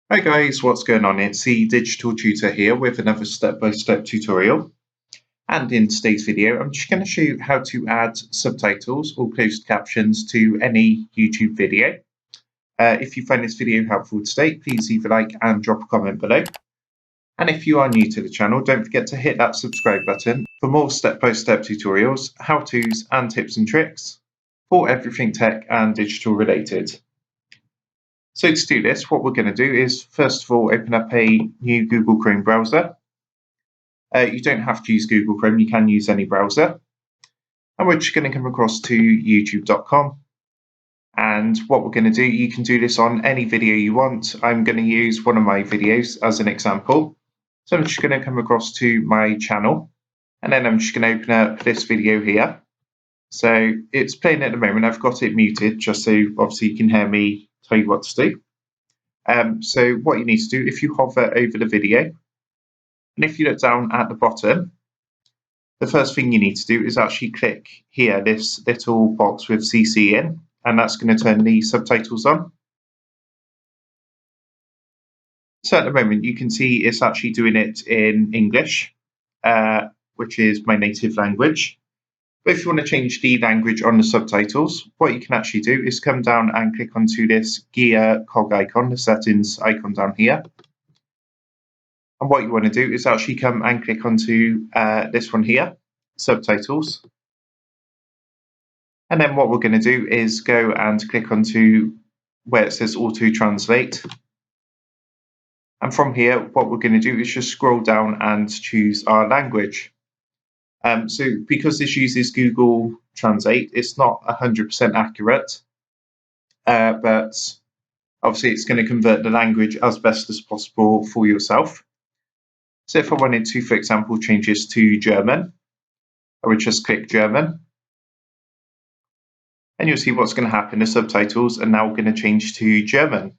Hi guys, what's going on? It's the Digital Tutor here with another step-by-step tutorial. And in today's video, I'm just going to show you how to add subtitles or closed captions to any YouTube video. If you find this video helpful today, please leave a like and drop a comment below. And if you are new to the channel, don't forget to hit that subscribe button for more step-by-step tutorials, how-tos and tips and tricks for everything tech and digital related. So to do this, what we're going to do is, first of all, open up a new Google Chrome browser. You don't have to use Google Chrome, you can use any browser. And we're just going to come across to youtube.com. And what we're going to do, you can do this on any video you want. I'm going to use one of my videos as an example. So I'm just going to come across to my channel. And then I'm just going to open up this video here. So it's playing at the moment. I've got it muted just so obviously you can hear me tell you what to do. So what you need to do, if you hover over the video, and if you look down at the bottom, the first thing you need to do is actually click here, this little box with CC in, and that's going to turn the subtitles on. So at the moment you can see it's actually doing it in English, which is my native language. But if you want to change the language on the subtitles, what you can actually do is come down and click onto this gear cog icon, the settings icon down here. And what you want to do is actually come and click onto this one here, subtitles. And then what we're going to do is go and click onto where it says auto translate. And from here, what we're going to do is just scroll down and choose our language. So because this uses Google Translate, it's not 100% accurate, but obviously it's going to convert the language as best as possible for yourself. So if I wanted to, for example, change this to German, I would just click German. And you'll see what's going to happen. The subtitles are now going to change to German.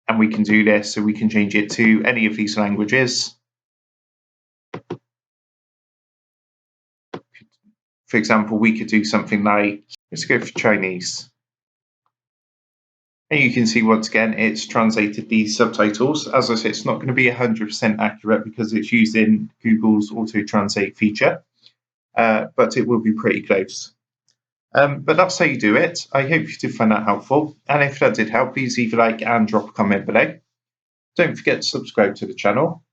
And we can do this, so we can change it to any of these languages. For example, we could do something like, let's go for Chinese. And you can see once again, it's translated these subtitles. As I said, it's not going to be 100% accurate because it's using Google's auto translate feature, but it will be pretty close. But that's how you do it. I hope you did find that helpful. And if that did help, please leave a like and drop a comment below. Don't forget to subscribe to the channel.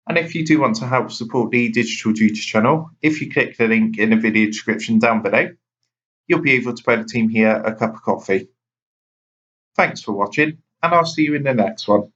And if you do want to help support the Digital Tutor channel, if you click the link in the video description down below, you'll be able to buy the team here a cup of coffee. Thanks for watching, and I'll see you in the next one.